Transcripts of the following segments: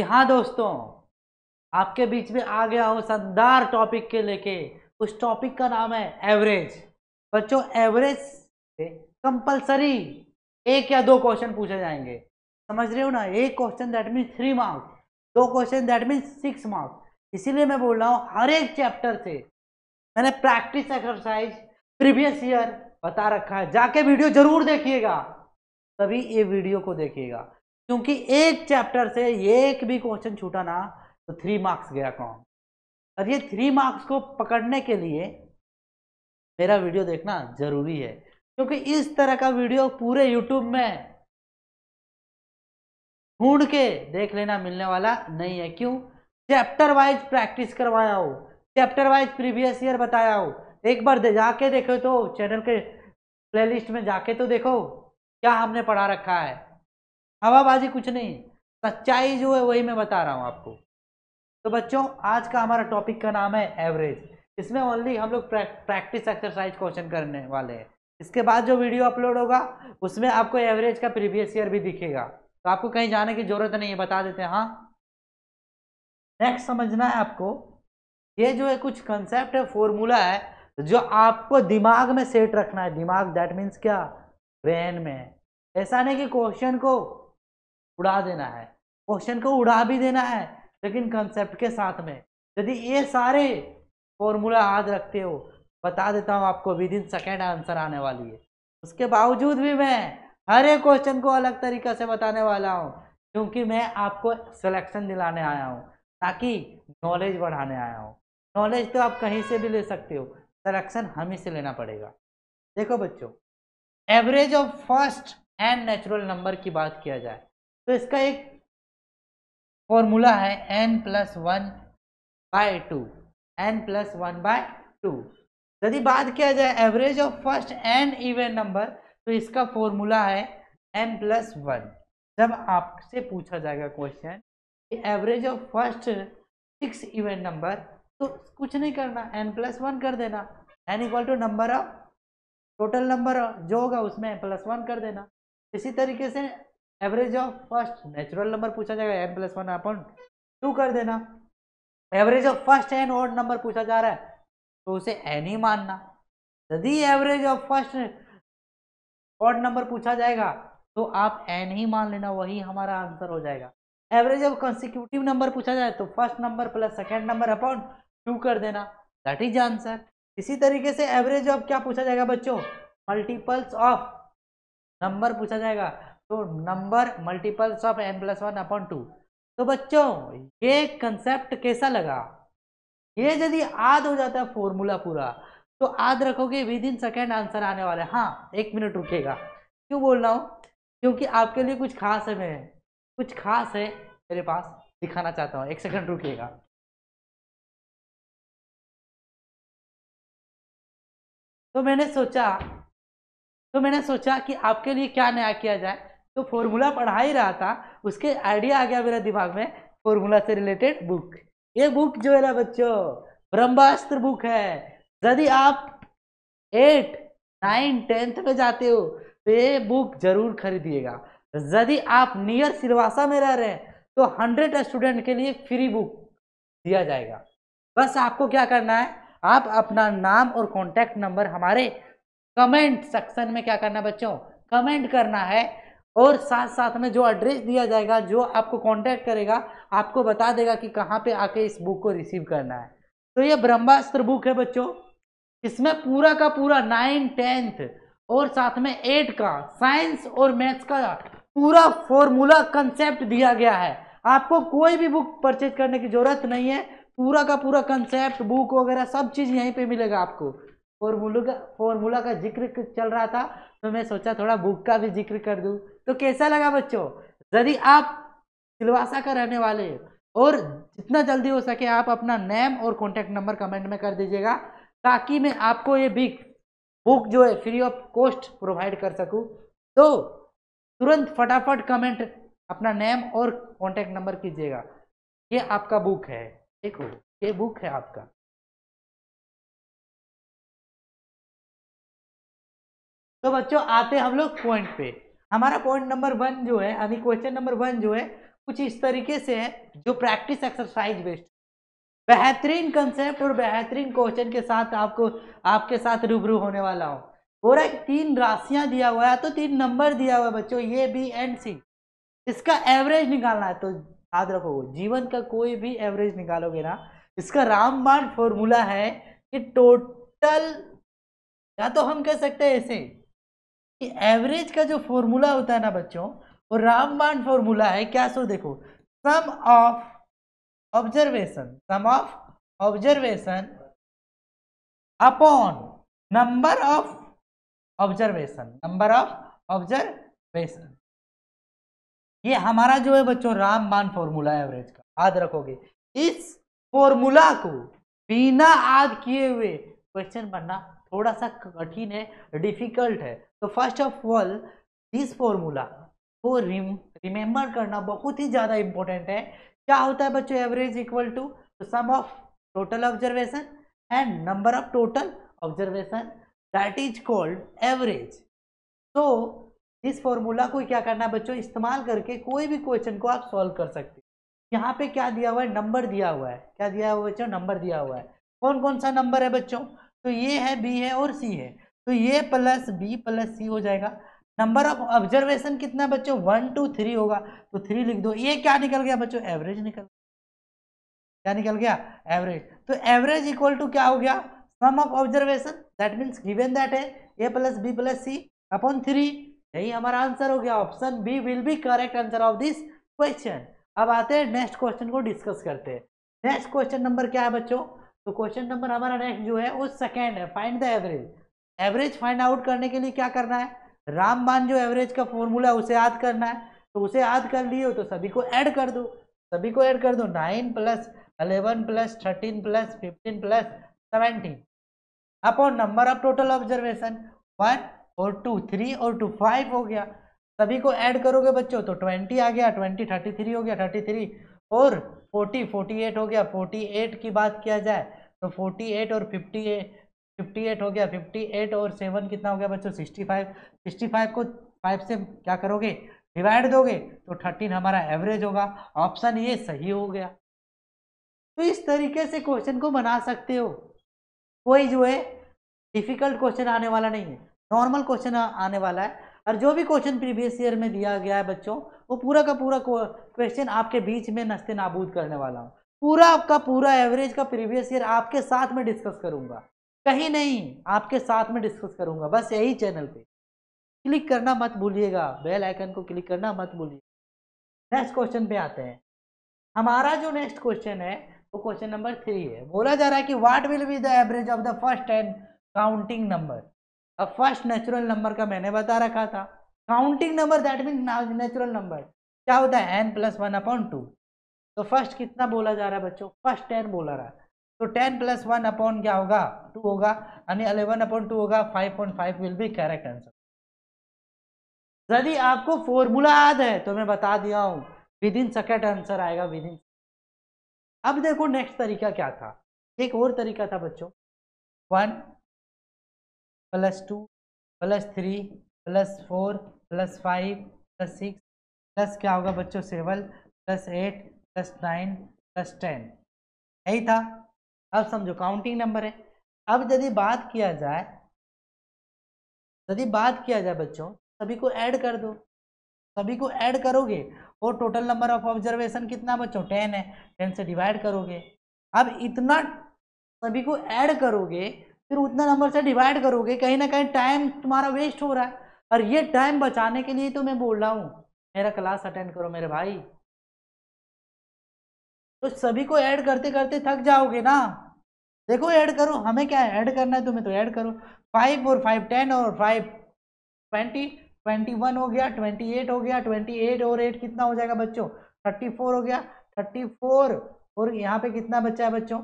कि हाँ दोस्तों, आपके बीच में आ गया हूँ शानदार टॉपिक के लेके। उस टॉपिक का नाम है एवरेज। बच्चों, एवरेज से कंपलसरी एक या दो क्वेश्चन पूछे जाएंगे। समझ रहे हो ना? एक क्वेश्चन दैट मीन्स 3 मार्क्स, दो क्वेश्चन दैट मीन्स 6 मार्क्स। इसीलिए मैं बोल रहा हूँ हर एक चैप्टर से मैंने प्रैक्टिस एक्सरसाइज प्रीवियस ईयर बता रखा है। जाके वीडियो जरूर देखिएगा, तभी ये वीडियो को देखिएगा, क्योंकि एक चैप्टर से एक भी क्वेश्चन छूटा ना तो 3 मार्क्स गया कौन। और ये 3 मार्क्स को पकड़ने के लिए मेरा वीडियो देखना जरूरी है, क्योंकि इस तरह का वीडियो पूरे यूट्यूब में ढूंढ के देख लेना मिलने वाला नहीं है। क्यों? चैप्टर वाइज प्रैक्टिस करवाया हो, चैप्टर वाइज प्रीवियस ईयर बताया हो। एक बार जाके देखो तो चैनल के प्लेलिस्ट में जाके तो देखो क्या हमने पढ़ा रखा है। हवाबाजी कुछ नहीं, सच्चाई जो है वही मैं बता रहा हूँ आपको। तो बच्चों, आज का हमारा टॉपिक का नाम है एवरेज। इसमें ओनली हम लोग प्रैक्टिस एक्सरसाइज क्वेश्चन करने वाले हैं। इसके बाद जो वीडियो अपलोड होगा उसमें आपको एवरेज का प्रीवियस ईयर भी दिखेगा, तो आपको कहीं जाने की जरूरत नहीं है, बता देते हैं। हाँ, नेक्स्ट समझना है आपको, ये जो है कुछ कंसेप्ट है, फॉर्मूला है जो आपको दिमाग में सेट रखना है। दिमाग दैट मीन्स क्या? ब्रेन में। ऐसा नहीं कि क्वेश्चन को उड़ा देना है, क्वेश्चन को उड़ा भी देना है लेकिन कंसेप्ट के साथ में। यदि ये सारे फॉर्मूला याद रखते हो, बता देता हूँ आपको विद इन सेकेंड आंसर आने वाली है। उसके बावजूद भी मैं हर एक क्वेश्चन को अलग तरीका से बताने वाला हूँ, क्योंकि मैं आपको सिलेक्शन दिलाने आया हूँ, ताकि नॉलेज बढ़ाने आया हूँ। नॉलेज तो आप कहीं से भी ले सकते हो, सिलेक्शन हम ही से लेना पड़ेगा। देखो बच्चों, average of first and natural number की बात किया जाए तो इसका एक फॉर्मूला है n+1/2। n+1/2। यदि बात किया जाए average of first and even number तो इसका फॉर्मूला है n+1। जब आपसे पूछा जाएगा क्वेश्चन कि average of first 6 even number, तो कुछ नहीं करना, n+1 कर देना। n equal to number of total number जो होगा उसमें n+1 कर देना। इसी तरीके से average of first natural number पूछा जाएगा, n+1/2 कर देना। Average of first and odd number पूछा जा रहा है तो उसे n ही मानना। यदि average of first odd number पूछा जाएगा तो आप n ही मान लेना, वही हमारा आंसर हो जाएगा। एवरेज ऑफ कंसेक्यूटिव नंबर पूछा जाए तो first number plus second number upon 2 कर देना, दैट इज आंसर। इसी तरीके से एवरेज ऑफ क्या पूछा जाएगा बच्चों? मल्टीपल्स ऑफ नंबर पूछा जाएगा तो नंबर मल्टीपल्स ऑफ n+1/2। तो बच्चों, ये कंसेप्ट कैसा लगा? ये यदि याद हो जाता है फॉर्मूला पूरा तो याद रखोगे विद इन सेकेंड आंसर आने वाला है। हाँ, 1 मिनट रुकेगा। क्यों बोल रहा हूँ? क्योंकि आपके लिए कुछ खास है, मैं कुछ खास है मेरे पास, दिखाना चाहता हूँ। 1 सेकंड रुकिएगा। तो मैंने सोचा कि आपके लिए क्या नया किया जाए। तो फॉर्मूला पढ़ा ही रहा था, उसके आइडिया आ गया मेरे दिमाग में, फॉर्मूला से रिलेटेड बुक। ये बुक जो है ना बच्चों, ब्रह्मास्त्र बुक है। यदि आप 8, 9, 10th में जाते हो तो ये बुक जरूर खरीदिएगा। यदि आप नियर सिलवासा में रह रहे हैं तो 100 स्टूडेंट के लिए फ्री बुक दिया जाएगा। बस आपको क्या करना है, आप अपना नाम और कॉन्टैक्ट नंबर हमारे कमेंट सेक्शन में क्या करना है बच्चों? कमेंट करना है। और साथ साथ में जो एड्रेस दिया जाएगा, जो आपको कांटेक्ट करेगा आपको बता देगा कि कहाँ पे आके इस बुक को रिसीव करना है। तो ये ब्रह्मास्त्र बुक है बच्चों। इसमें पूरा का पूरा 9, 10th और साथ में 8 का साइंस और मैथ्स का पूरा फॉर्मूला कंसेप्ट दिया गया है। आपको कोई भी बुक परचेज करने की जरूरत नहीं है, पूरा का पूरा कंसेप्ट बुक वगैरह सब चीज यहीं पे मिलेगा आपको। फॉर्मूला का जिक्र चल रहा था तो मैं सोचा थोड़ा बुक का भी जिक्र कर दूं। तो कैसा लगा बच्चों? यदि आप सिलवासा का रहने वाले और जितना जल्दी हो सके आप अपना नेम और कॉन्टैक्ट नंबर कमेंट में कर दीजिएगा, ताकि मैं आपको ये बिग बुक जो है फ्री ऑफ कॉस्ट प्रोवाइड कर सकूं। तो तुरंत फटाफट कमेंट अपना नेम और कॉन्टैक्ट नंबर कीजिएगा। ये आपका बुक है, देखो ये बुक है आपका। तो बच्चों, आते हम लोग पॉइंट पे। हमारा पॉइंट नंबर 1 जो है, यानी क्वेश्चन नंबर 1 जो है कुछ इस तरीके से है जो प्रैक्टिस एक्सरसाइज बेस्ड, बेहतरीन कंसेप्ट और बेहतरीन क्वेश्चन के साथ आपके साथ रूबरू होने वाला हूँ। हो रहा है 3 राशियां दिया हुआ है तो 3 नंबर दिया हुआ है बच्चों, ए बी एंड सी। इसका एवरेज निकालना है। तो याद रखो, जीवन का कोई भी एवरेज निकालोगे ना, इसका रामबाण फॉर्मूला है कि टोटल, या तो हम कह सकते हैं ऐसे कि एवरेज का जो फॉर्मूला होता है ना बच्चों, वो रामबाण फॉर्मूला है क्या? सो देखो, sum of observation upon number of observation, ये हमारा जो है बच्चों रामबाण फॉर्मूला है एवरेज का। याद रखोगे, इस फॉर्मूला को बिना याद किए हुए क्वेश्चन बनना थोड़ा सा कठिन है, डिफिकल्ट है। तो first of all this formula को रिमेंबर करना बहुत ही ज्यादा इंपॉर्टेंट है। क्या होता है बच्चों? Average equal to sum of total observation and number of total observation, that is called average. तो इस फॉर्मूला को क्या करना है बच्चों? इस्तेमाल करके कोई भी क्वेश्चन को आप सॉल्व कर सकते हैं। यहाँ पे क्या दिया हुआ है? नंबर दिया हुआ है। क्या दिया हुआ है बच्चों? नंबर दिया हुआ है। कौन कौन सा नंबर है बच्चों? तो ये है, बी है और सी है। तो ये प्लस बी प्लस सी हो जाएगा। नंबर ऑफ ऑब्जर्वेशन कितना बच्चों? 1 2 3 होगा, तो 3 लिख दो। ये क्या निकल गया बच्चों? एवरेज निकल, क्या निकल गया? एवरेज। तो एवरेज इक्वल टू क्या हो गया? Sum of observation, that means given that है A plus B plus C upon 3। यही हमारा आंसर हो गया। Option B will be correct answer of this question. अब आते हैं नेक्स्ट क्वेश्चन को डिस्कस करते हैं। नेक्स्ट क्वेश्चन नंबर क्या है बच्चों? तो क्वेश्चन नंबर हमारा नेक्स्ट जो है वो सेकेंड है, find the average. Average find out करने के लिए क्या करना है? रामबाण जो एवरेज का फॉर्मूला है उसे याद करना है। तो उसे याद कर लिए हो तो सभी को ऐड कर दो, 9 plus 11 plus 13 plus 15 plus 17 upon number of total observation 1 और 2 3 और 2 5 हो गया। सभी को ऐड करोगे बच्चों तो 20 आ गया, 20 33 हो गया, 33 और 40 48 हो गया। 48 की बात किया जाए तो 48 और 58 हो गया। 58 और 7 कितना हो गया बच्चों? 65। 65 को 5 से क्या करोगे? डिवाइड दोगे तो 13 हमारा एवरेज होगा। ऑप्शन ये सही हो गया। तो इस तरीके से क्वेश्चन को बना सकते हो। कोई जो है डिफिकल्ट क्वेश्चन आने वाला नहीं है, नॉर्मल क्वेश्चन आने वाला है। और जो भी क्वेश्चन प्रीवियस ईयर में दिया गया है बच्चों, वो पूरा का पूरा क्वेश्चन आपके बीच में नस्ते नाबूद करने वाला हूँ। पूरा का पूरा एवरेज का प्रीवियस ईयर आपके साथ में डिस्कस करूंगा, कहीं नहीं, आपके साथ में डिस्कस करूंगा, बस यही चैनल पे। क्लिक करना मत भूलिएगा, बेल आइकन को क्लिक करना मत भूलिएगा। नेक्स्ट क्वेश्चन पे आते हैं। हमारा जो नेक्स्ट क्वेश्चन है वो क्वेश्चन नंबर 3 है। बोला जा रहा है कि what will be the average of the first 10 counting number. अब फर्स्ट नेचुरल नंबर का मैंने बता रखा था, counting number that mean natural number क्या होता है? n plus 1 upon 2। तो फर्स्ट कितना बोला जा रहा है बच्चों? फर्स्ट 10 बोला रहा है। तो 10 प्लस 1 अपॉन क्या होगा? 2 होगा, यानी 11 अपॉन 2 होगा। 5.5 विल बी करेक्ट आंसर। यदि आपको फॉर्मूला याद है तो मैं बता दिया हूं, विद इन सेकेंड आंसर आएगा, विद इन। अब देखो नेक्स्ट तरीका क्या था। एक और तरीका था बच्चों, 1 plus 2 plus 3 plus 4 plus 5 plus 6 plus क्या होगा बच्चों? 7 प्लस 8 प्लस 9 प्लस 10। यही था। अब समझो काउंटिंग नंबर है। अब यदि बात किया जाए बच्चों, सभी को ऐड कर दो। सभी को ऐड करोगे और टोटल नंबर ऑफ ऑब्जर्वेशन कितना बच्चों? 10 है। 10 से डिवाइड करोगे। अब इतना सभी को ऐड करोगे, फिर उतना नंबर से डिवाइड करोगे, कहीं ना कहीं टाइम तुम्हारा वेस्ट हो रहा है। और ये टाइम बचाने के लिए तो मैं बोल रहा हूँ, मेरा क्लास अटेंड करो मेरे भाई। तो सभी को ऐड करते करते थक जाओगे ना। देखो ऐड करो, हमें क्या है, ऐड करना है तुम्हें तो ऐड करो। 5 और 5 10 और 5 20 21 हो गया, 28 हो गया, 28 और 8 कितना हो जाएगा बच्चों? 34 हो गया। 34 और यहाँ पे कितना बचा है बच्चों?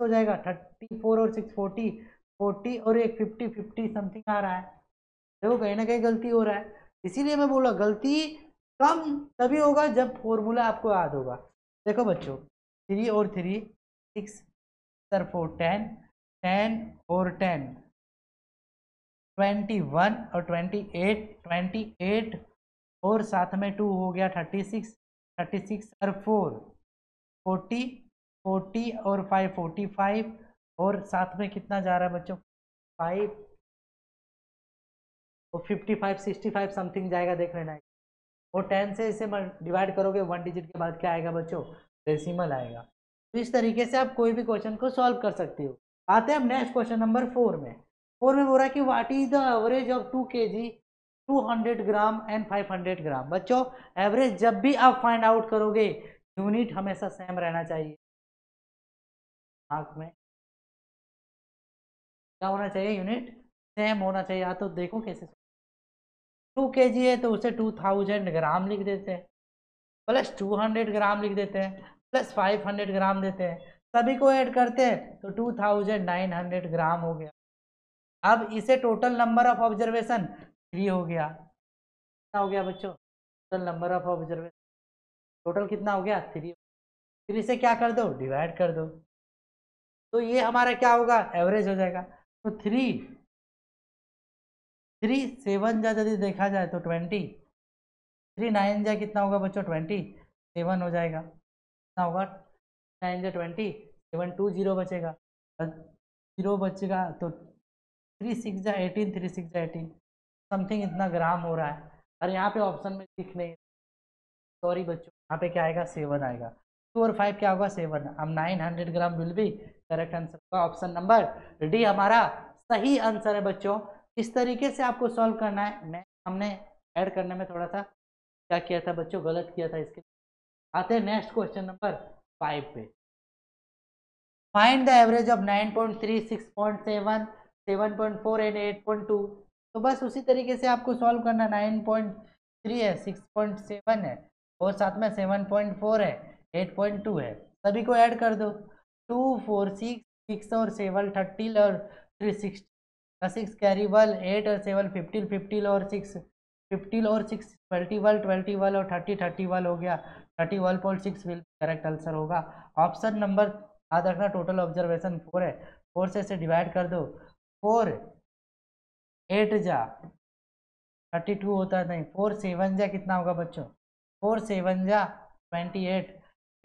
हो जाएगा 34 और 6 40, 40 और एक 50, 50 समथिंग आ रहा है। देखो कहीं ना कहीं गलती हो रहा है, इसीलिए मैं बोला गलती कम तभी होगा जब फॉर्मूला आपको याद होगा। देखो बच्चों, 3 और 3 6 सर 4 10, 10 और 10 21 और 28 28 और साथ में 2 हो गया 36, 36 और 4 40, 40 और 5 45, और साथ में कितना जा रहा है बच्चों 5 और 55 65 समथिंग जाएगा, देख लेना। और 10 से इसे डिवाइड करोगे 1 डिजिट के बाद क्या आएगा बच्चों, डेसिमल आएगा। तो इस तरीके से आप कोई भी क्वेश्चन को सॉल्व कर सकते हो। आते हैं हम नेक्स्ट क्वेश्चन नंबर 4 में। 4 में बोल रहा है कि what is the average of 2 kg 200 gram and 500 ग्राम। बच्चों एवरेज जब भी आप फाइंड आउट करोगे यूनिट हमेशा सेम रहना चाहिए। आंख में क्या होना चाहिए, यूनिट सेम होना चाहिए। या तो देखो कैसे 2 kg है तो उसे 2000 ग्राम लिख देते हैं, प्लस 200 ग्राम लिख देते हैं, प्लस 500 ग्राम देते हैं, सभी को ऐड करते हैं तो 2900 ग्राम हो गया। अब इसे टोटल नंबर ऑफ ऑब्जर्वेशन 3 हो गया। कितना हो गया बच्चों, total number of observation total कितना हो गया 3। 3 से क्या कर दो, डिवाइड कर दो, तो ये हमारा क्या होगा, एवरेज हो जाएगा। तो 3 7 जा यदि देखा जाए तो 20, 3 9 जा कितना होगा बच्चों 27 हो जाएगा। कितना होगा 9 जा 20, 7 2 0 बचेगा, 0 बचेगा तो 3 6 जा 18, 3 6 जा 18 समथिंग इतना ग्राम हो रहा है। और यहाँ पे ऑप्शन में दिख नहीं, सॉरी बच्चों, यहाँ पे क्या आएगा 7 आएगा। 2 और 5 क्या होगा 7। अब 900 ग्राम विल बी करेक्ट आंसर होगा ऑप्शन नंबर डी हमारा सही आंसर है बच्चों। इस तरीके से आपको सॉल्व करना है। हमने ऐड करने में थोड़ा सा क्या किया था बच्चों, गलत किया था। इसके आते हैं नेक्स्ट क्वेश्चन नंबर 5 पे। Find the average of 9.3 6.7 7.4 and 8.2। तो बस उसी तरीके से आपको सॉल्व करना। 9.3 है, 6.7 है और साथ में 7.4 है, 8.2 है, सभी को ऐड कर दो। 2 4 6 6 और 7 30 और 3 60, 6 कैरी 1 8 और 7 15 15 और 6 15 और 6 21 21 और 30 31 हो गया। 31.6 विल करेक्ट आंसर होगा। ऑप्शन नंबर याद रखना, टोटल ऑब्जर्वेशन 4 है, 4 से इसे डिवाइड कर दो। 4 8 जा 32 होता है, नहीं 4 7 जा कितना होगा बच्चों, 4 7 जा 28,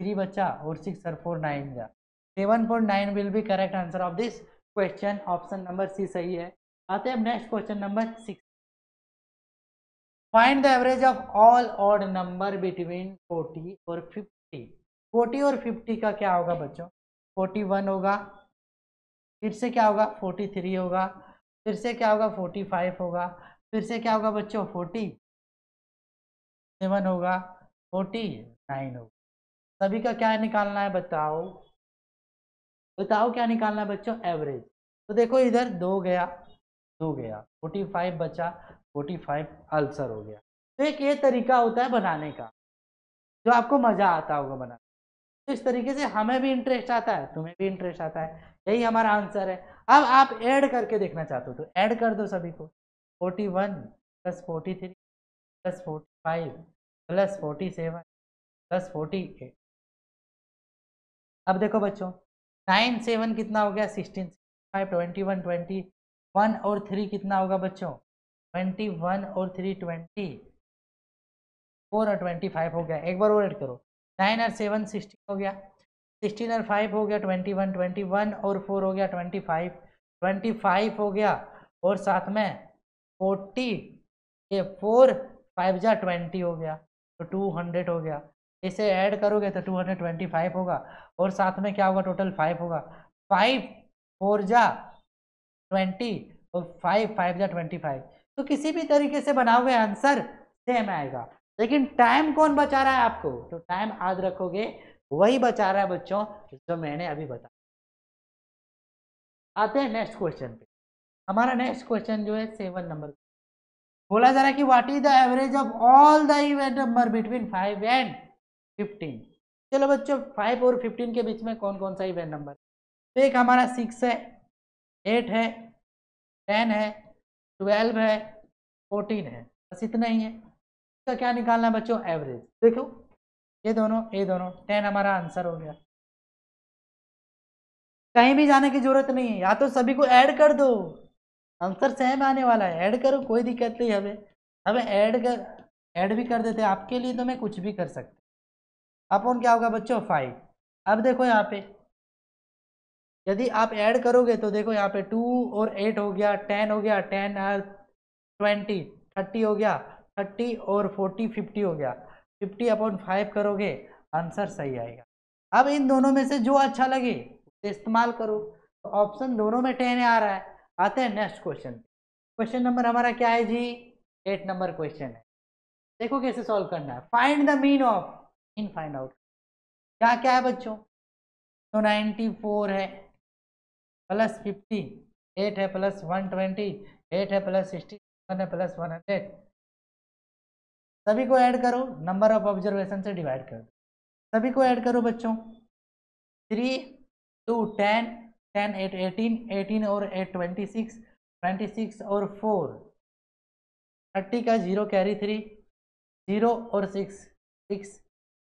3 बच्चा और 6 और 4 9 जा 7.9 will be correct answer of this question. Option number C सही है। आते हैं next question number 6। Find the average of all odd number between 40 और 50। 40 और 50 का क्या होगा बच्चों, 41 होगा, फिर से क्या होगा 43 होगा, फिर से क्या होगा 45 होगा, फिर से क्या होगा बच्चों 47 होगा, 49 होगा। सभी का क्या निकालना है बताओ, बताओ क्या निकालना है बच्चों, एवरेज। तो देखो इधर 2 गया 2 गया, 45 बचा, 45 आंसर हो गया। तो एक ये तरीका होता है बनाने का जो आपको मजा आता होगा बनाने। तो इस तरीके से हमें भी इंटरेस्ट आता है, तुम्हें भी इंटरेस्ट आता है, यही हमारा आंसर है। अब आप ऐड करके देखना चाहते हो तो ऐड कर दो सभी को। 41 प्लस 43 प्लस 45 प्लस 47 प्लस 48। अब देखो बच्चों 9 7 कितना हो गया 16, 5 21 21 और 3 कितना होगा बच्चों 21 और 3 20, 4 और 25 हो गया। एक बार और ऐड करो, 9 और 7 16 हो गया, 16 और 5 हो गया 21, 21 और 4 हो गया 25, 25 हो गया और साथ में 40, ये 4 5 जा 20 हो गया तो 200 हो गया। इसे ऐड करोगे तो 225 होगा और साथ में क्या होगा टोटल 5 होगा। 5 4 जा 20 और 5 5 जा 25। तो किसी भी तरीके से बनाओगे आंसर सेम आएगा, लेकिन टाइम कौन बचा रहा है आपको, तो टाइम याद रखोगे वही बचा रहा है बच्चों जो मैंने अभी बताया। आते हैं नेक्स्ट क्वेश्चन पे। हमारा नेक्स्ट क्वेश्चन जो है 7 नंबर बोला जा रहा है कि what is the average of all the event number between 5 and 15। चलो बच्चों 5 और 15 के बीच में कौन कौन सा इवेंट नंबर, तो एक हमारा 6 है, 8 है, 10 है, 12 है, 14 है, बस इतना ही है। इसका क्या निकालना है बच्चों, एवरेज। देखो ये दोनों 10 हमारा आंसर हो गया। कहीं भी जाने की जरूरत नहीं है, या तो सभी को ऐड कर दो, आंसर सेम आने वाला है, ऐड करो कोई दिक्कत नहीं। हमें हमें ऐड भी कर देते, आपके लिए तो मैं कुछ भी कर सकता। अपॉन क्या होगा बच्चों 5। अब देखो यहाँ पे यदि आप ऐड करोगे तो देखो यहाँ पे 2 और 8 हो गया, 10 हो गया, 10 और 20 30 हो गया, 30 और 40 50 हो गया, 50 अपॉन 5 करोगे आंसर सही आएगा। अब इन दोनों में से जो अच्छा लगे उसे इस्तेमाल करो। तो ऑप्शन दोनों में 10 आ रहा है। आते हैं नेक्स्ट क्वेश्चन। क्वेश्चन नंबर हमारा क्या है जी? 8 नंबर क्वेश्चन है। देखो कैसे सॉल्व करना है। Find the mean of, in find out क्या क्या है बच्चों। तो 94 है प्लस 50, 8 है प्लस 120, 8 है प्लस 61 है प्लस 100। सभी को ऐड करो, नंबर ऑफ ऑब्जर्वेशन से डिवाइड कर दो। सभी को ऐड करो बच्चों। 3 2 10, 10 8 18, 18 और 8 26, 26 और 4 30 का 0 कैरी 3, 0 और 6 6,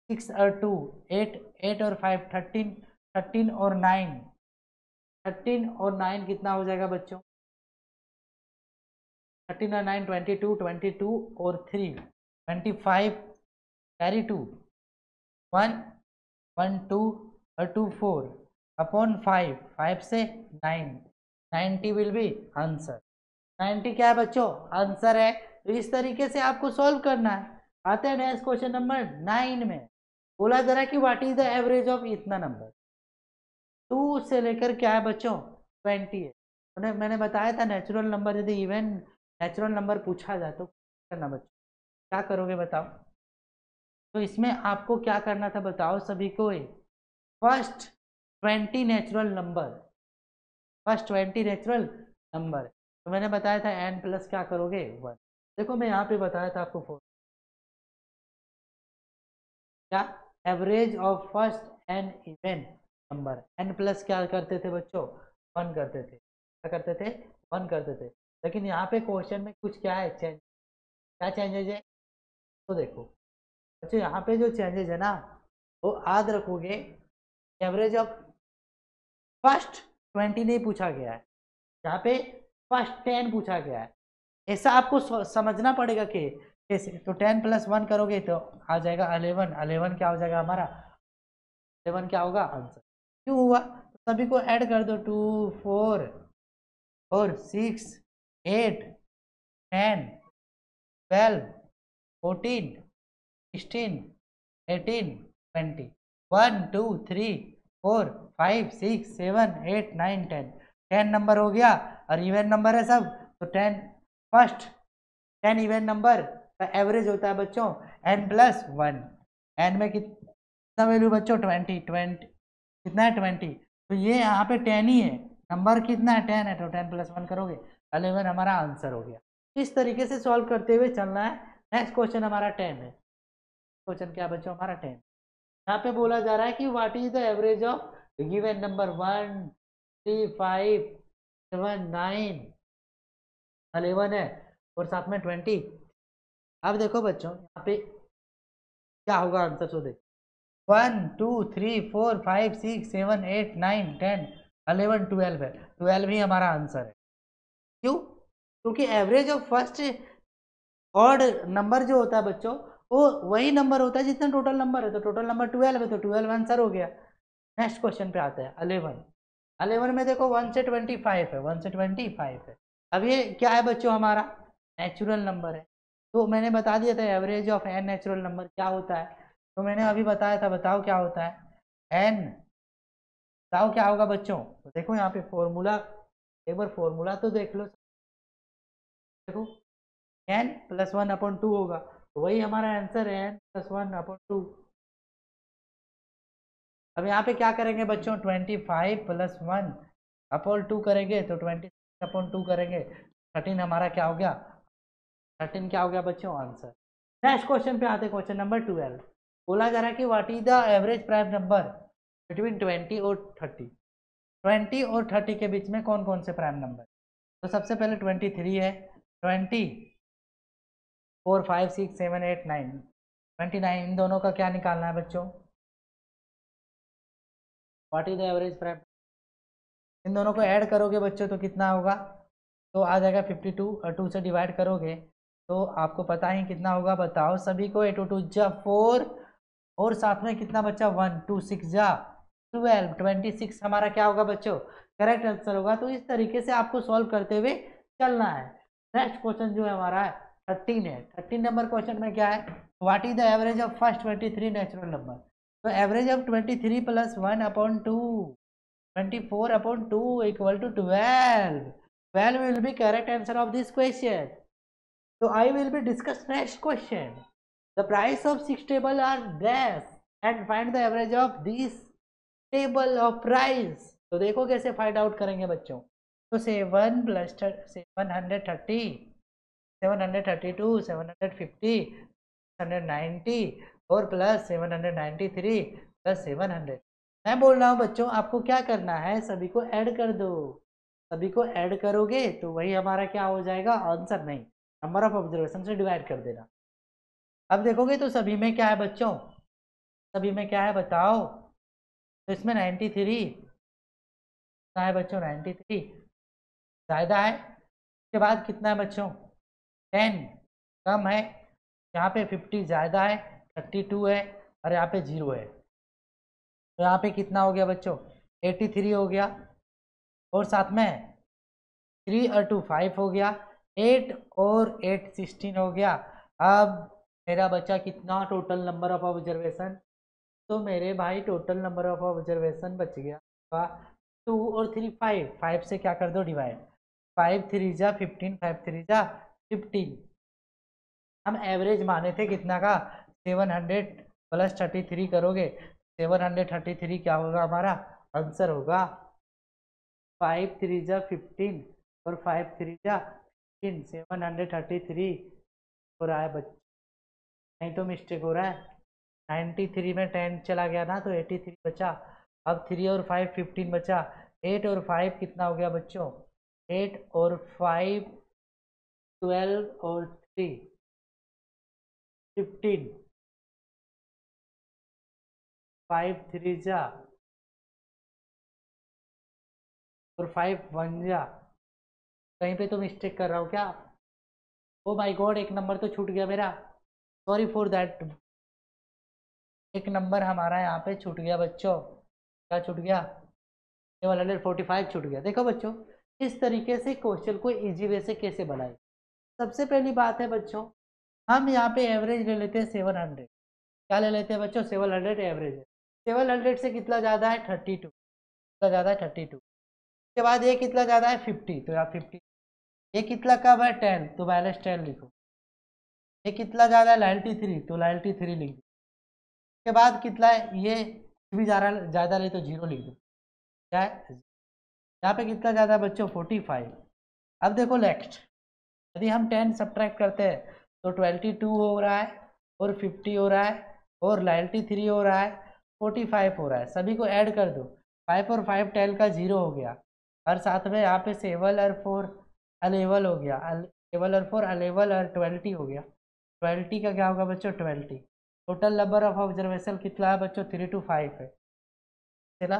6 और 2 8, 8 और 5 13, 13 और 9 13 और 9 कितना हो जाएगा बच्चों? 13 और 9 22, 22 और 3 25 कैरी 2 1 1 2 और 2 4 अपॉन 5 5 से 9 90 विल बी आंसर। 90 क्या है बच्चों? आंसर है। तो इस तरीके से आपको सॉल्व करना है। आते हैं नेक्स्ट क्वेश्चन नंबर 9 में। बोला जरा कि what is the average of इतना नंबर। 2 से लेकर क्या है बच्चों? 20 है। मैंने बताया था नेचुरल नंबर यदि इवन नेचुरल नंबर पूछा जाए तो करना बच्चों क्या करोगे बताओ। तो इसमें आपको क्या करना था बताओ सभी को। First 20 natural number, first 20 natural number. तो मैंने बताया था n प्लस क्या करोगे 1। देखो मैं यहाँ पे बताया था आपको क्या average of first N even number. n plus क्या करते थे बच्चों? 1 करते थे। क्या करते थे? 1 करते थे। लेकिन यहाँ पे क्वेश्चन में कुछ क्या है चेंज, क्या चेंजेज है तो देखो बच्चों यहाँ पे जो चेंजेज है ना वो याद रखोगे। एवरेज ऑफ फर्स्ट 20 नहीं पूछा गया है, यहाँ पे फर्स्ट 10 पूछा गया है। ऐसा आपको समझना पड़ेगा कि कैसे। तो 10 प्लस 1 करोगे तो आ जाएगा 11। 11 क्या हो जाएगा हमारा? 11 क्या होगा आंसर? क्यों हुआ? तो सभी को ऐड कर दो। 2 4 और 6 8 10 12 14 16 18 20 1 2 3 4 5 6 7 8 9 10 10 नंबर हो गया और इवन नंबर है सब। तो 10 फर्स्ट 10 इवन नंबर का एवरेज होता है बच्चों n प्लस 1। n में कितना वैल्यू बच्चों? 20 20 कितना है? 20। तो ये यहाँ पे 10 ही है, नंबर कितना है? 10 है। तो 10 प्लस 1 करोगे 11 हमारा आंसर हो गया। इस तरीके से सॉल्व करते हुए चलना है। नेक्स्ट क्वेश्चन हमारा 10 है। क्वेश्चन क्या बच्चों हमारा 10। यहाँ पे बोला जा रहा है कि what is the average of given number 1 3 5 7 9 11 है और साथ में 20। अब देखो बच्चों यहाँ पे क्या होगा आंसर। तो देखो 1 2 3 4 5 6 7 8 9 10 11 12 है। 12 ही हमारा आंसर है। क्यों? क्योंकि average of first odd number जो होता है बच्चों वो वही नंबर होता है जितना टोटल नंबर है। तो टोटल नंबर 12 है तो 12 आंसर हो गया। नेक्स्ट क्वेश्चन पे आते हैं 11। 11 में देखो 1 से 25 है, 1 से 25 है। अब ये क्या है बच्चों? हमारा नेचुरल नंबर है। तो मैंने बता दिया था average of N natural number क्या होता है। तो मैंने अभी बताया था, बताओ क्या होता है एन। बताओ क्या होगा बच्चों। तो देखो यहाँ पे फॉर्मूला, एक बार फॉर्मूला तो देख लो। देखो एन प्लस 1 अपॉन 2 होगा तो वही हमारा आंसर है एन प्लस 1 अपॉन 2। अब यहाँ पे क्या करेंगे बच्चों? 25 प्लस 1 अपॉन 2 करेंगे तो 26 अपॉन 2 करेंगे 13 हमारा क्या हो गया? 13 क्या हो गया बच्चों? आंसर। नेक्स्ट क्वेश्चन पे आते हैं। Question number 12। बोला जा रहा है कि what is the average prime number between 20 और 30। 20 और 30 के बीच में कौन कौन से प्राइम नंबर? तो सबसे पहले 23 है, 20 4 5 6 7 8 9 29। इन दोनों का क्या निकालना है बच्चों? What is the average prime. इन दोनों को ऐड करोगे बच्चों तो कितना होगा? तो आ जाएगा 52 और 2 से डिवाइड करोगे तो आपको पता ही कितना होगा। बताओ सभी को। 8 2 जा 4 और साथ में कितना बच्चा 1 2 6 जा 12 26 हमारा क्या होगा बच्चों करेक्ट आंसर होगा। तो इस तरीके से आपको सॉल्व करते हुए चलना है। नेक्स्ट क्वेश्चन जो है हमारा 13 है। 13 नंबर क्वेश्चन में क्या है, what is the average of first 23 natural number. तो average of 23 plus 1 upon 2 24 upon 2 equal to 12. 12 will be correct answer of this question. So I will be discuss next question. The price of 6 table are dash and find the average of this table of price. तो देखो कैसे find out करेंगे बच्चों। तो 7 plus 730 732 750 690 और plus 793 plus 700। मैं बोल रहा हूँ बच्चों आपको क्या करना है, सभी को ऐड कर दो। सभी को ऐड करोगे तो वही हमारा क्या हो जाएगा आंसर, नहीं नंबर ऑफ ऑब्जर्वेशन से डिवाइड कर देना। अब देखोगे तो सभी में क्या है बच्चों, सभी में क्या है बताओ। तो इसमें 93 कितना है बच्चों, 93 ज़्यादा है। उसके बाद कितना है बच्चों 10 कम है। यहाँ पे 50 ज़्यादा है, 32 है और यहाँ पे 0 है। तो यहाँ पे कितना हो गया बच्चों 83 हो गया। और साथ में 3 और 2 5 हो गया, 8 और 8 16 हो गया। अब मेरा बचा कितना टोटल नंबर ऑफ ऑब्जर्वेशन। तो मेरे भाई टोटल नंबर ऑफ ऑब्जर्वेशन बच गया 2 और 3 5। 5 से क्या कर दो डिवाइड, 5 3 जा 15 5 3 जा 15। हम एवरेज माने थे कितना का 700 प्लस 33 करोगे 733 क्या होगा हमारा आंसर होगा। 5 3 जा 15 और 5 3 जा 15 733 हो रहा है बच्चे, नहीं तो मिस्टेक हो रहा है। 93 में 10 चला गया ना तो 83 बचा। अब 3 और 5 15 बचा। 8 और 5 कितना हो गया बच्चों 8 और 5 12 और 3 15 5 3 जा और 5 1 जा। कहीं पे तो मिस्टेक कर रहा हूँ क्या। ओ माय गॉड एक नंबर तो छूट गया मेरा, सॉरी फॉर दैट। एक नंबर हमारा यहाँ पे छूट गया बच्चों। क्या छूट गया 145 छूट गया। देखो बच्चों इस तरीके से क्वेश्चन को इजी वे से कैसे बनाए। सबसे पहली बात है बच्चों हम यहाँ पे एवरेज ले लेते हैं 700। क्या ले लेते हैं बच्चों 700 एवरेज है। 700 से कितना ज़्यादा है 32, कितना ज़्यादा है 32। उसके बाद ये कितना ज़्यादा है 50, तो यहाँ 50। ये कितना कम है 10, तो -10 लिखो। ये कितना ज़्यादा है 93, तो 93 लिख दो। उसके बाद कितना है ये भी ज़्यादा ले तो 0 लिख दो। क्या है यहाँ पे कितना ज़्यादा है बच्चों 45। अब देखो नेक्स्ट यदि हम 10 सब्ट्रैक्ट करते हैं तो 22 हो रहा है और 50 हो रहा है और 93 हो रहा है 45 हो रहा है। सभी को ऐड कर दो 5 और 5 10 का 0 हो गया और साथ में यहाँ पे 7 और 4 11 हो गया, 7 और 4 11 और 20 हो गया। 20 का क्या होगा बच्चों 20। टोटल नंबर ऑफ ऑब्जर्वेशन कितना है बच्चों 3 to 5 है। चला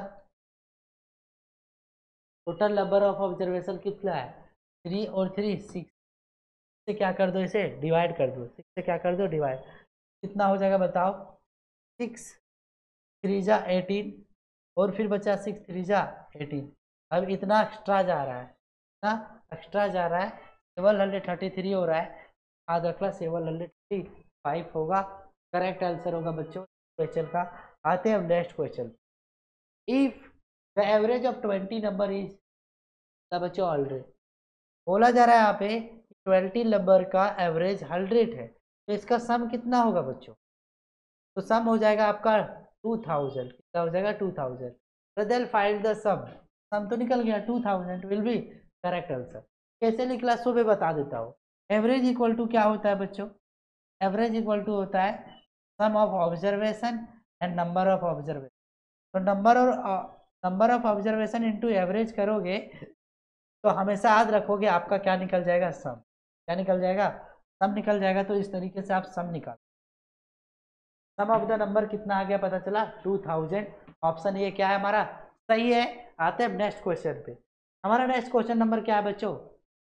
टोटल नंबर ऑफ ऑब्जर्वेशन कितना है 3 और 3 6 से क्या कर दो इसे डिवाइड कर दो। 6 से क्या कर दो डिवाइड, कितना हो जाएगा बताओ 6 3 जा 18 और फिर बचा 6 3 जा 18। अब इतना एक्स्ट्रा जा रहा है, इतना एक्स्ट्रा जा रहा है 733 हो रहा है। याद रखना 735 होगा करेक्ट आंसर होगा बच्चों क्वेश्चन का। आते हैं हम next question. If the average of 20 number is the बच्चों 100। बोला जा रहा है यहाँ पे 20 नंबर का एवरेज 100 है तो इसका सम कितना होगा बच्चों। तो सम हो जाएगा आपका 2000। कितना हो जाएगा 2000। ब्रदर फाइंड द सम। सम तो निकल गया 2000 विल बी करेक्ट आंसर। कैसे निकला सो मैं बता देता हूँ। एवरेज इक्वल टू क्या होता है बच्चों, एवरेज इक्वल टू होता है sum of observation and number of observation. तो number of observation into average करोगे तो हमेशा याद रखोगे आपका क्या निकल जाएगा सम। क्या निकल जाएगा सम निकल जाएगा। तो इस तरीके से आप सम निकाल, सम ऑफ द नंबर कितना आ गया पता चला 2000। ऑप्शन ये क्या है हमारा सही है। आते हैं नेक्स्ट क्वेश्चन पे। हमारा नेक्स्ट क्वेश्चन नंबर क्या है बच्चों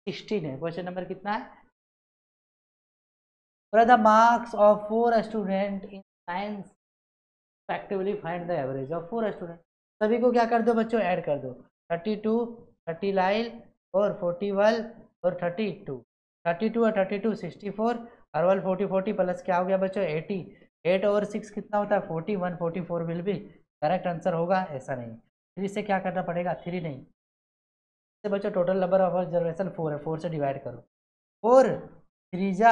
16 है। क्वेश्चन नंबर कितना है, the marks of 4 student in science फैक्टिवली find the average of 4 student. सभी को क्या कर दो बच्चों, ऐड कर दो। 32, 39 और 41 और 32, 32 और 32 64 और 1 40 40 प्लस क्या हो गया बच्चों 80। 8 और 6 कितना होता है 41, 44 विल भी करेक्ट आंसर होगा, ऐसा नहीं। 3 से क्या करना पड़ेगा, 3 नहीं, से बच्चों टोटल नंबर ऑफ ऑब्जर्वेशन 4 है, 4 से डिवाइड करो। 4 3 जा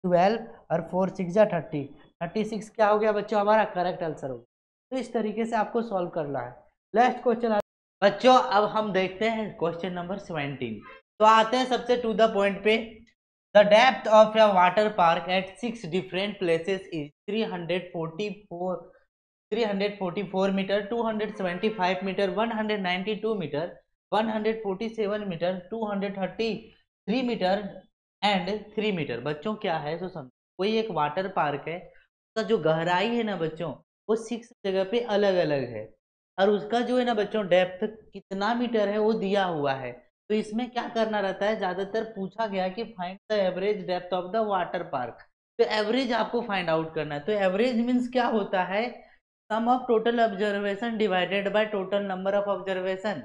12 और 4 6 जा 30, 36 क्या हो गया बच्चों हमारा करेक्ट आंसर होगा। तो इस तरीके से आपको सॉल्व करना है। नेक्स्ट क्वेश्चन बच्चों, अब हम देखते हैं क्वेश्चन नंबर 17। तो आते हैं सबसे टू द पॉइंट पे। The depth of a water park at 6 different places is 344 meter, 275 meter, 192 meter, 147 meter, 233 meter and 3 meter. बच्चों क्या है तो समझो, कोई एक वाटर पार्क है, उसका जो गहराई है ना बच्चों वो 6 जगह पे अलग अलग है, और उसका जो है ना बच्चों डेप्थ कितना मीटर है वो दिया हुआ है। तो इसमें क्या करना रहता है, ज्यादातर पूछा गया कि find the average depth of the water park. तो एवरेज आपको फाइंड आउट करना है। तो एवरेज मीन्स क्या होता है, sum of total observation divided by total number of observation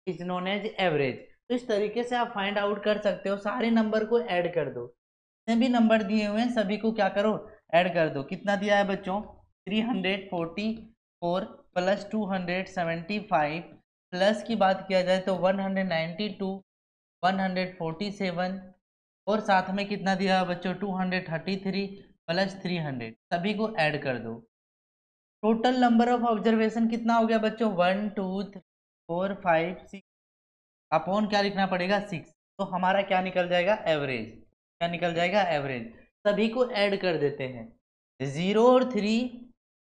is known as average. तो इस तरीके से आप फाइंड आउट कर सकते हो। सारे नंबर को ऐड कर दो, जितने भी नंबर दिए हुए हैं सभी को क्या करो, ऐड कर दो। कितना दिया है बच्चों 344 प्लस 275 प्लस की बात किया जाए तो 192, 147 और साथ में कितना दिया है बच्चों 233 प्लस 300, सभी को ऐड कर दो। टोटल नंबर ऑफ ऑब्जर्वेशन कितना हो गया बच्चों 1 2 3 4 5 6, अपॉन क्या लिखना पड़ेगा 6। तो हमारा क्या निकल जाएगा एवरेज, क्या निकल जाएगा एवरेज। सभी को ऐड कर देते हैं। 0 और 3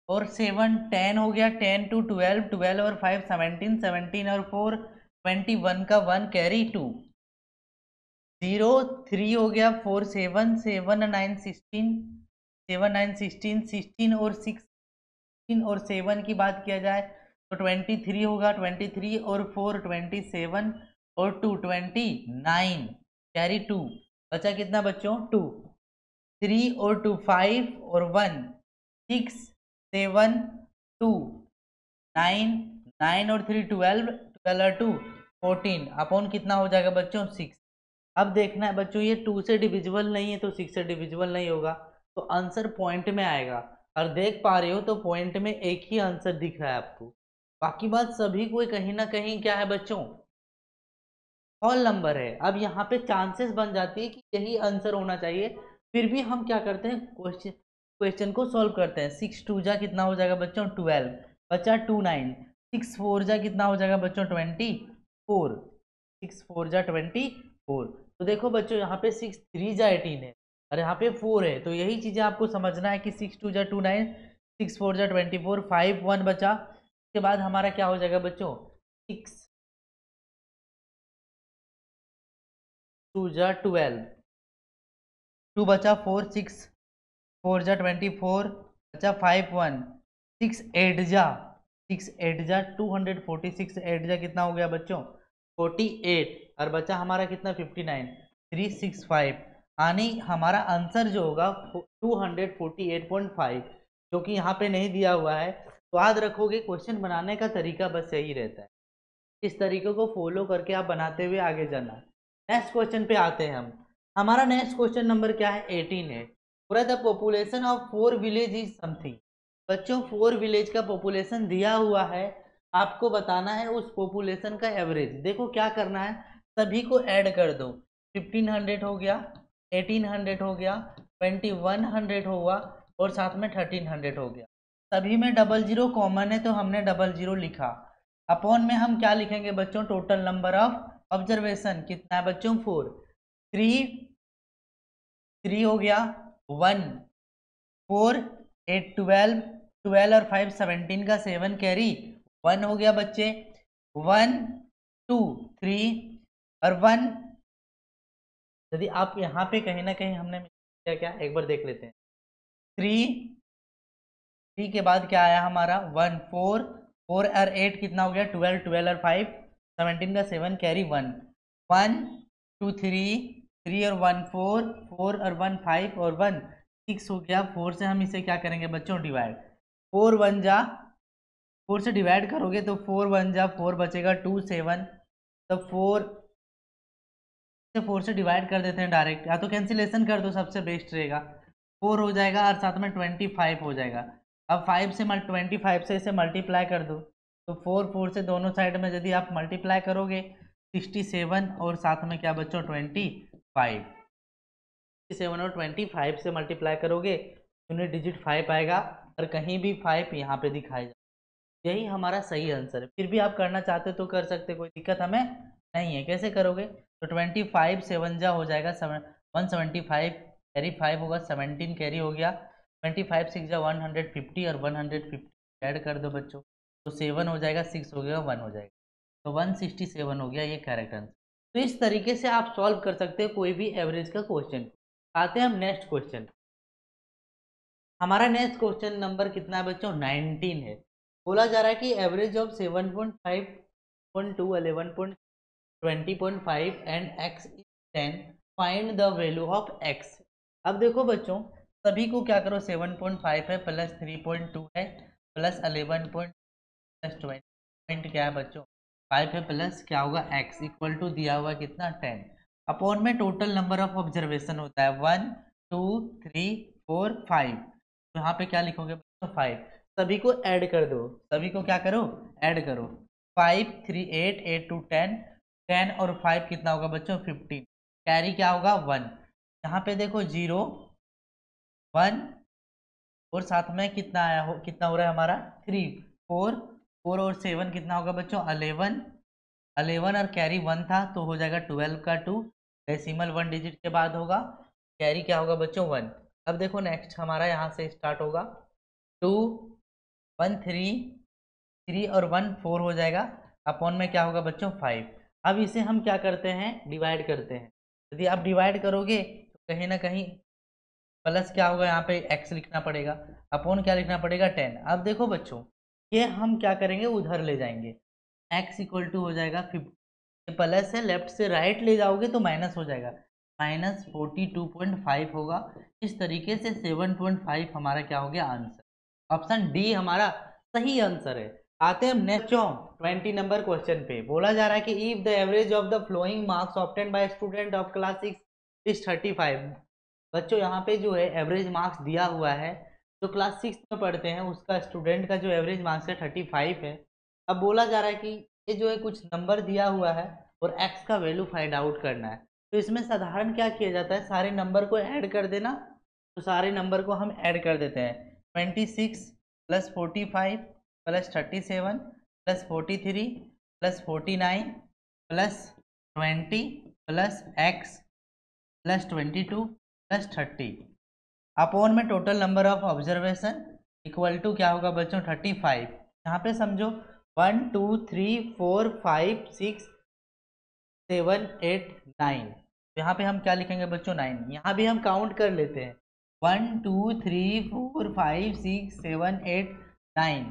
और 7 10 हो गया, 10 to 12, 12 और 5 17, 17 और 4 21 का 1 कैरी 2, 0 3 हो गया, 4 7 7 9 16, 7 9 16, 16 और 6 और 7 की बात किया जाए तो 23 होगा, 23 और 4 27 और 2 29 कैरी 2, बचा कितना बच्चों 2, 3 और 2 5 और 1 6 7 2 9 9 और 3 12, 12 और 2 14 अपॉन कितना हो जाएगा बच्चों 6। अब देखना है बच्चों ये 2 से डिविजिबल नहीं है तो 6 से डिविजिबल नहीं होगा, तो आंसर पॉइंट में आएगा। और देख पा रहे हो तो पॉइंट में एक ही आंसर दिख रहा है आपको, बाकी बात सभी कोई कहीं ना कहीं क्या है बच्चों होल नंबर है। अब यहाँ पे चांसेस बन जाती है कि यही आंसर होना चाहिए, फिर भी हम क्या करते हैं क्वेश्चन को सॉल्व करते हैं। 6 2 जा कितना हो जाएगा बच्चों 12, बचा 2 9, 6 4 जा कितना हो जाएगा बच्चों 24, 6 4 जा 24। तो देखो बच्चों यहाँ पे 6 3 जा 18 है और यहाँ पे 4 है, तो यही चीजें आपको समझना है कि 6 2 जा 2 9, 6 4 जा 24, 5 1 बचा। उसके बाद हमारा क्या हो जाएगा बच्चों 6 2 जा 12, 2 बचा 4 6 4 जा 24, बचा 5 1 6 8 जा 6 8 जा 246, 8 जा कितना हो गया बच्चों 48 और बचा हमारा कितना 59 365, यानी हमारा आंसर जो होगा 248.5, जो कि यहाँ पे नहीं दिया हुआ है। तो याद रखोगे क्वेश्चन बनाने का तरीका बस यही रहता है, इस तरीके को फॉलो करके आप बनाते हुए आगे जाना। नेक्स्ट क्वेश्चन पे आते हैं हम। हमारा नेक्स्ट क्वेश्चन नंबर क्या है 18 है। पूरा the population of 4 village is something. बच्चों 4 विलेज का पॉपुलेशन दिया हुआ है, आपको बताना है उस पॉपुलेशन का एवरेज। देखो क्या करना है, सभी को ऐड कर दो। 1500 हो गया, 1800 हो गया, 2100 होगा और साथ में 1300 हो गया। सभी में 00 कॉमन है तो हमने 00 लिखा। अपॉन में हम क्या लिखेंगे बच्चों टोटल नंबर ऑफ ऑब्जर्वेशन कितना है बच्चों 4, 3 हो गया, 1 4 8 12, 12 और 5 17 का 7 कैरी 1 हो गया बच्चे, 1 2 3 और 1। यदि आप यहाँ पे कहीं ना कहीं हमने क्या क्या एक बार देख लेते हैं। 3 के बाद क्या आया हमारा 1 4 4 और 8 कितना हो गया 12, 12 और 5 17 का 7 कैरी 1 1 2 3 और 1 4 4 और 1 5 और 1 6 हो गया। 4 से हम इसे क्या करेंगे बच्चों डिवाइड, 4 1 जा 4 से डिवाइड करोगे तो 4 1 जा 4 बचेगा 2 7, तो 4 से डिवाइड कर देते हैं डायरेक्ट, या तो कैंसिलेशन कर दो, सबसे बेस्ट रहेगा। 4 हो जाएगा और साथ में 25 हो जाएगा। अब 5 से 25 से इसे मल्टीप्लाई कर दो, तो 4 से दोनों साइड में यदि आप मल्टीप्लाई करोगे 67 और साथ में क्या बच्चों 25, 67 और 25 से मल्टीप्लाई करोगे यूनिट डिजिट 5 आएगा और कहीं भी 5 यहाँ पे दिखाई जाए, यही हमारा सही आंसर है। फिर भी आप करना चाहते तो कर सकते, कोई दिक्कत हमें नहीं है। कैसे करोगे, तो 25 7 जा हो जाएगा 175, कैरी 5 होगा, 17 कैरी हो गया, 25 6 जा 150 और 150 ऐड कर दो बच्चों, तो 7 हो जाएगा, 6 हो गया, 1 हो जाएगा, तो 167 हो गया ये करेक्ट आंसर। तो इस तरीके से आप सॉल्व कर सकते हो कोई भी एवरेज का क्वेश्चन। आते हैं हम नेक्स्ट क्वेश्चन। हमारा नेक्स्ट क्वेश्चन नंबर कितना है बच्चों, 19 है। बोला जा रहा है कि average of 7.5.2 11.20.5 and x is 10, find the value of x। अब देखो बच्चों, सभी को क्या करो, 7.5 है प्लस 3.2 है प्लस 11 प्लस 20 क्या है बच्चों 5 है प्लस क्या होगा x इक्वल टू दिया हुआ कितना 10, अपॉन में टोटल नंबर ऑफ ऑब्जर्वेशन होता है 1 2 3 4 5, तो यहाँ पे क्या लिखोगे बच्चों 5, सभी को ऐड कर दो, सभी को क्या करो ऐड करो, 5 3 8 8 2 10, 10 और 5 कितना होगा बच्चों 15, कैरी क्या होगा 1, यहाँ पे देखो 0 1 और साथ में कितना आया हो, कितना हो रहा है हमारा 3 4 4 और 7 कितना होगा बच्चों 11 11 और कैरी 1 था तो हो जाएगा 12 का 2, डेसिमल 1 डिजिट के बाद होगा, कैरी क्या होगा बच्चों 1। अब देखो नेक्स्ट हमारा यहाँ से स्टार्ट होगा 2 1 3 और 1 4 हो जाएगा, अपॉन में क्या होगा बच्चों 5। अब इसे हम क्या करते हैं डिवाइड करते हैं, यदि आप डिवाइड करोगे तो कहीं ना कहीं प्लस क्या होगा यहाँ पे x लिखना पड़ेगा, अपॉन क्या लिखना पड़ेगा 10। अब देखो बच्चों ये हम क्या करेंगे उधर ले जाएंगे, x इक्वल टू हो जाएगा 50, प्लस है लेफ्ट से राइट ले जाओगे तो माइनस हो जाएगा, माइनस 42.5 होगा। इस तरीके से 7.5 हमारा क्या हो गया आंसर, ऑप्शन डी हमारा सही आंसर है। आते हैं नेक्स्ट 20 नंबर क्वेश्चन पे। बोला जा रहा है कि if the average of the flowing marks obtained by student of class 6 is 35। बच्चों यहाँ पे जो है एवरेज मार्क्स दिया हुआ है, जो क्लास 6 में पढ़ते हैं उसका स्टूडेंट का जो एवरेज मार्क्स है 35 है। अब बोला जा रहा है कि ये जो है कुछ नंबर दिया हुआ है और x का वैल्यू फाइंड आउट करना है। तो इसमें साधारण क्या किया जाता है, सारे नंबर को ऐड कर देना, तो सारे नंबर को हम ऐड कर देते हैं, 26 plus 45 plus 37 plus 43 plus 49 plus 20 plus x plus 22 plus 30, upon में total number of observation equal to क्या होगा बच्चों 35। यहाँ पे समझो 1 2 3 4 5 6 7 8 9, यहाँ पे हम क्या लिखेंगे बच्चों 9, यहाँ भी हम काउंट कर लेते हैं 1 2 3 4 5 6 7 8 9।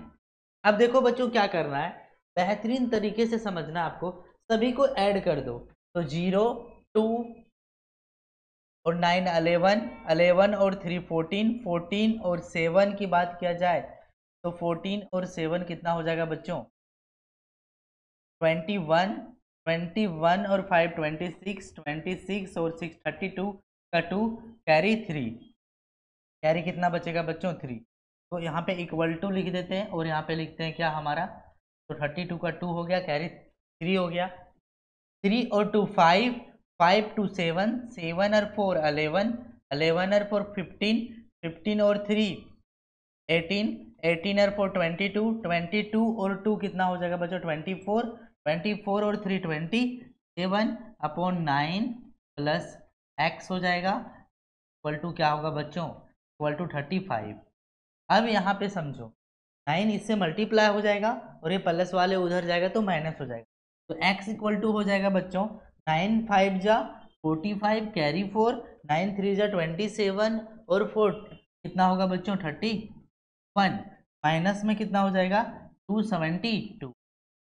अब देखो बच्चों क्या करना है, बेहतरीन तरीके से समझना आपको, सभी को ऐड कर दो, तो 0 2 और 9 11 11 और 3 14 14 और 7 की बात किया जाए तो 14 और 7 कितना हो जाएगा बच्चों 21 21 और 5 26 26 और 6 32 का 2 कैरी 3, कैरी कितना बचेगा बच्चों 3, तो यहाँ पे इक्वल टू लिख देते हैं और यहाँ पे लिखते हैं क्या हमारा, तो 32 का 2 हो गया, कैरी 3 हो गया, 3 और 2 5 5 2 7 7 और 4 11 11 और 4 15 15 और 3 18 18 और 4 22 22 और 2 कितना हो जाएगा बच्चों 24 24 और 3 27 अपॉन 9 प्लस x हो जाएगा इक्वल टू क्या होगा बच्चों इक्वल टू 35। अब यहाँ पे समझो 9 इससे मल्टीप्लाई हो जाएगा और ये प्लस वाले उधर जाएगा तो माइनस हो जाएगा, तो x इक्वल टू हो जाएगा बच्चों 9 5 जा 45 कैरी 4 9 3 जा 27 और 4 कितना होगा बच्चों 31, माइनस में कितना हो जाएगा 272,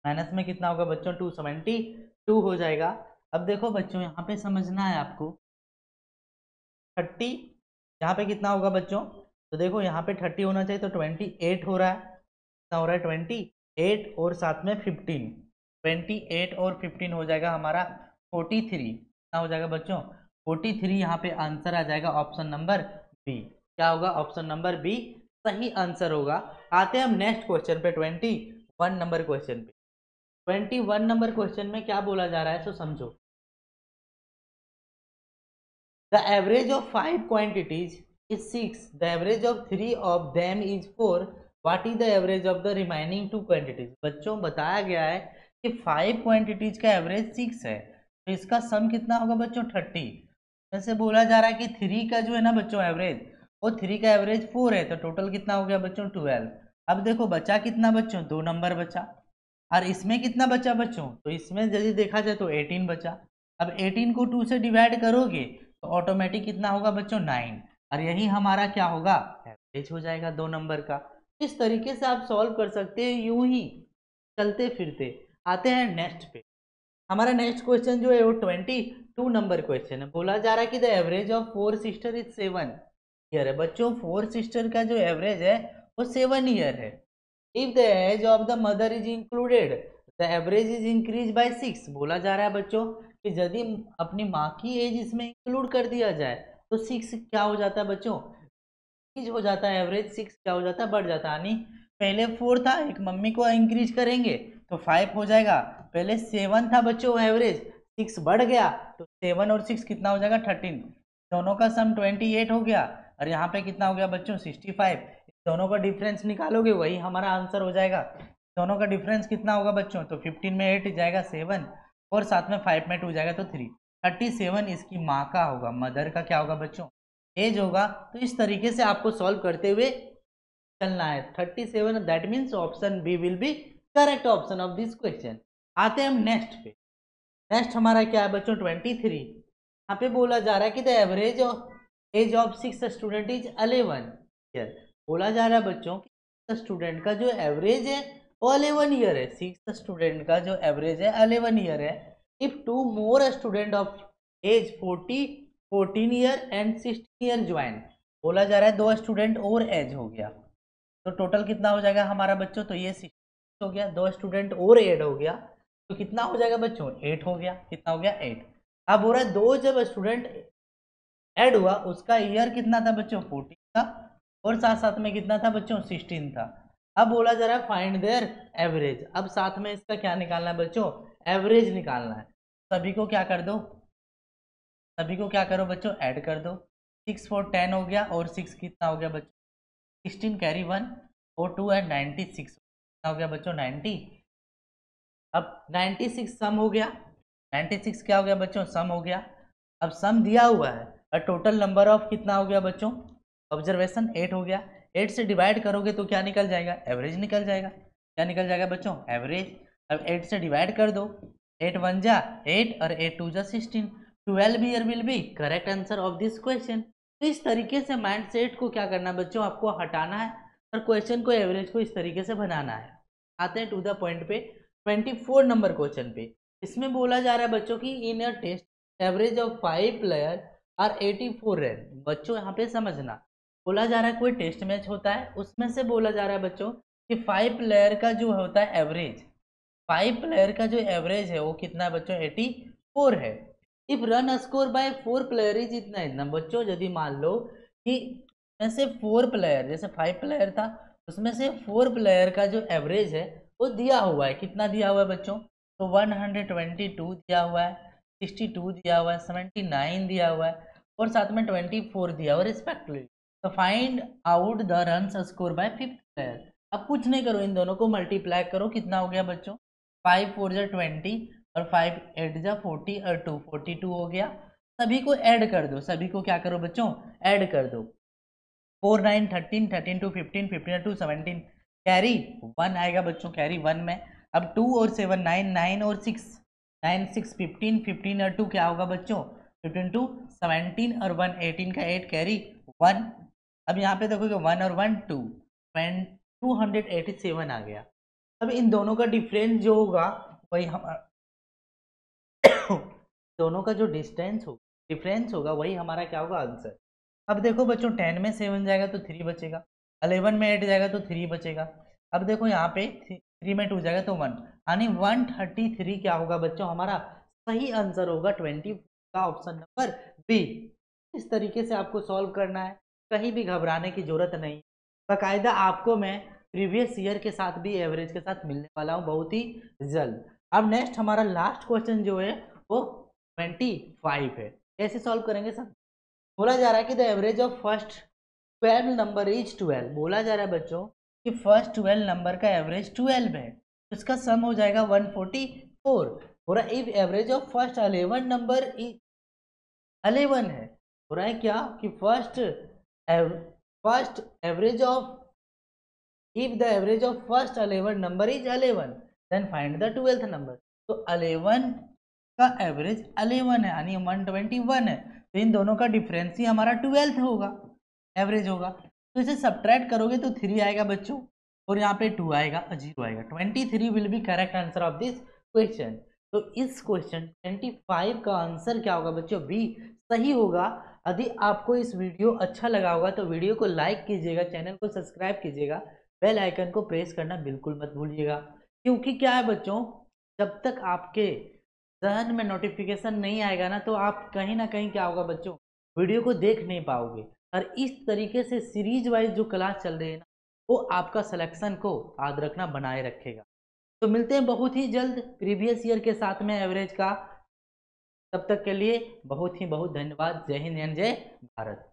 माइनस में कितना होगा बच्चों 272 हो जाएगा। अब देखो बच्चों यहाँ पे समझना है आपको 30, यहाँ पे कितना होगा बच्चों तो देखो यहाँ पे 30 होना चाहिए, तो 28 हो रहा है। कितना हो रहा है? 28 और साथ में 15, 28 और 15 हो जाएगा हमारा 43। कितना हो जाएगा बच्चों? 43। यहाँ पे आंसर आ जाएगा ऑप्शन नंबर बी। क्या होगा? ऑप्शन नंबर बी सही आंसर होगा। आते हैं हम नेक्स्ट क्वेश्चन पे, 21 नंबर क्वेश्चन पे। 21 नंबर क्वेश्चन में क्या बोला जा रहा है, तो समझो। The average of 5 quantities is 6, the average of 3 of them is 4, what is the average of the remaining 2 quantities. बच्चों बताया गया है कि 5 क्वांटिटीज का एवरेज 6 है, तो इसका सम कितना होगा बच्चों? 30। वैसे बोला जा रहा है कि 3 का जो है ना बच्चों एवरेज, वो 3 का एवरेज 4 है, तो टोटल कितना हो गया बच्चों? 12। अब देखो बचा कितना बच्चों? 2 नंबर बचा। और इसमें कितना बचा बच्चों? तो इसमें यदि देखा जाए तो 18 बचा। अब 18 को 2 से डिवाइड करोगे तो ऑटोमेटिक कितना होगा बच्चों? 9। और यही हमारा क्या होगा? एवरेज हो जाएगा 2 नंबर का। इस तरीके से आप सॉल्व कर सकते हैं, यूं ही चलते फिरते। आते हैं नेक्स्ट पे। हमारा नेक्स्ट क्वेश्चन जो है वो 22 नंबर क्वेश्चन है। बोला जा रहा है कि the average of 4 sister is 7 year है। बच्चों 4 सिस्टर का जो एवरेज है वो 7 ईयर है। If the age of the mother is included, the average is increase by 6। बोला जा रहा है बच्चों कि यदि अपनी माँ की एज इसमें इंक्लूड कर दिया जाए तो 6 क्या हो जाता है बच्चों? इंक्रीज हो जाता है। एवरेज 6 क्या हो जाता है? बढ़ जाता है। यानी पहले 4 था, एक मम्मी को इंक्रीज करेंगे तो 5 हो जाएगा। पहले 7 था बच्चों एवरेज, 6 बढ़ गया तो 7 और 6 कितना हो जाएगा? 13। दोनों का सम 28 हो गया। और यहाँ पे कितना हो गया बच्चों? 65। दोनों का डिफरेंस निकालोगे वही हमारा आंसर हो जाएगा। दोनों का डिफरेंस कितना होगा बच्चों? तो 15 में 8 जाएगा 7, और साथ में 5 में 2 जाएगा तो 3। 37 इसकी माँ का होगा, मदर का क्या होगा बच्चों? एज होगा। तो इस तरीके से आपको सॉल्व करते हुए चलना है। 37, that means option B will be correct option of this question. आते हैं हम नेक्स्ट पे। नेक्स्ट हमारा क्या है बच्चों? 23। यहाँ पे बोला जा रहा है कि the average of age of 6 student is 11 year. बोला जा रहा है बच्चों कि स्टूडेंट का जो एवरेज है वो 11 ईयर है। 6 स्टूडेंट का जो एवरेज है 11 ईयर है। If 2 more student of age 14 year and 16 year join. बोला जा रहा है 2 स्टूडेंट और एज हो गया तो टोटल कितना हो जाएगा हमारा बच्चों? तो ये 6 हो गया। 2 स्टूडेंट और ऐड हो गया तो कितना हो जाएगा बच्चों? 8 हो गया। कितना हो गया? 8। अब हो रहा है 2 जब स्टूडेंट ऐड हुआ उसका ईयर कितना था बच्चों? 14 था, और साथ साथ में कितना था बच्चों? 16 था। अब बोला जा रहा है फाइंड देयर एवरेज। अब साथ में इसका क्या निकालना है बच्चों? एवरेज निकालना है। सभी को क्या कर दो? सभी को क्या करो बच्चों? ऐड कर दो। 6 4 10 हो गया, और 6 कितना हो गया बच्चों? 16 कैरी 1 और 2 है 96। कितना हो गया बच्चों? 90। अब 96 सम हो गया। 96 क्या हो गया बच्चों? सम हो गया। अब सम दिया हुआ है और टोटल नंबर ऑफ कितना हो गया बच्चों? ऑब्जर्वेशन 8 हो गया। 8 से डिवाइड करोगे तो क्या निकल जाएगा? एवरेज निकल जाएगा। क्या निकल जाएगा बच्चों? एवरेज। अब 8 से डिवाइड कर दो। 8 1 जा 8 और 8 2 जा 16। 12 year will be correct answer of this question. तो इस तरीके से माइंड सेट को क्या करना है बच्चों? आपको हटाना है और क्वेश्चन को एवरेज को इस तरीके से बनाना है। आते हैं टू द पॉइंट पे। 24 नंबर क्वेश्चन पे। इसमें बोला जा रहा है बच्चों की in a test average of 5 player are 84 run. बच्चों यहाँ पे समझना, बोला जा रहा है कोई टेस्ट मैच होता है, उसमें से बोला जा रहा है बच्चों कि 5 प्लेयर का जो होता है एवरेज, 5 प्लेयर का जो एवरेज है वो कितना है बच्चों? 84 है। If run score bye 4 player is इतना इतना। बच्चों यदि मान लो कि में से 4 प्लेयर, जैसे 5 प्लेयर था उसमें से 4 प्लेयर का जो एवरेज है वो दिया हुआ है। कितना दिया हुआ है बच्चों? तो 122 दिया हुआ है, 62 दिया हुआ है, 79 दिया हुआ है, और साथ में 24 दिया हुआ है रिस्पेक्टिवली। तो find out the run score bye 5th player. अब कुछ नहीं करो, इन दोनों को मल्टीप्लाई करो। कितना हो गया बच्चों? 5 4 जा 20 और 5 8 जा 40 और 2 42 हो गया। सभी को ऐड कर दो। सभी को क्या करो बच्चों? ऐड कर दो। 4 9 13 13 2 15 15 2 17 कैरी 1 आएगा बच्चों। कैरी 1 में अब 2 और 7 9 9 और 6 9 6 15 15 और 2 क्या होगा बच्चों? 15 2 17 और 1 18 का 8 कैरी 1। अब यहाँ पे देखोगे 1 और 1 2 287 आ गया। अब इन दोनों का डिफरेंस जो होगा वही हमारा दोनों का जो डिस्टेंस हो डिफरेंस होगा वही हमारा क्या होगा? आंसर। अब देखो बच्चों 10 में 7 जाएगा तो 3 बचेगा, 11 में 8 जाएगा तो 3 बचेगा। अब देखो यहाँ पे 3 में 2 जाएगा तो 1, यानी 133 क्या होगा बच्चों हमारा सही आंसर होगा 20 का ऑप्शन नंबर बी। इस तरीके से आपको सॉल्व करना है, कहीं भी घबराने की जरूरत नहीं। बाकायदा आपको मैं प्रीवियस ईयर के साथ भी एवरेज के साथ मिलने वाला हूँ बहुत ही जल्द। अब नेक्स्ट हमारा लास्ट क्वेश्चन जो है वो 25 है। कैसे सॉल्व करेंगे सब? बोला जा रहा है कि the average of first 12 number is 12। बोला जा रहा है बच्चों कि फर्स्ट 12 नंबर का एवरेज 12 है, तो इसका सम हो जाएगा 144। हो रहा है if average of first 11 number is 11 है। हो रहा है क्या कि first average of if the average of first 11 number is 11 then find the 12th number। तो 11 का एवरेज 11 है यानी 121 है, तो इन दोनों का डिफरेंस ही हमारा 12th होगा, एवरेज होगा। तो इसे सब्ट्रैक्ट करोगे तो 3 आएगा बच्चों, और यहाँ पे 2 आएगा और 0 आएगा। 23 will be correct answer of this question. तो इस क्वेश्चन 25 का आंसर क्या होगा बच्चों? बी सही होगा। यदि आपको इस वीडियो अच्छा लगा होगा तो वीडियो को लाइक कीजिएगा, चैनल को सब्सक्राइब कीजिएगा, बेल आइकन को प्रेस करना बिल्कुल मत भूलिएगा। क्योंकि क्या है बच्चों, जब तक आपके जहन में नोटिफिकेशन नहीं आएगा ना तो आप कहीं ना कहीं क्या होगा बच्चों, वीडियो को देख नहीं पाओगे। और इस तरीके से सीरीज वाइज जो क्लास चल रही है ना वो आपका सिलेक्शन को याद रखना बनाए रखेगा। तो मिलते हैं बहुत ही जल्द प्रीवियस ईयर के साथ में एवरेज का। तब तक के लिए बहुत ही बहुत धन्यवाद। जय हिंद एंड जय भारत।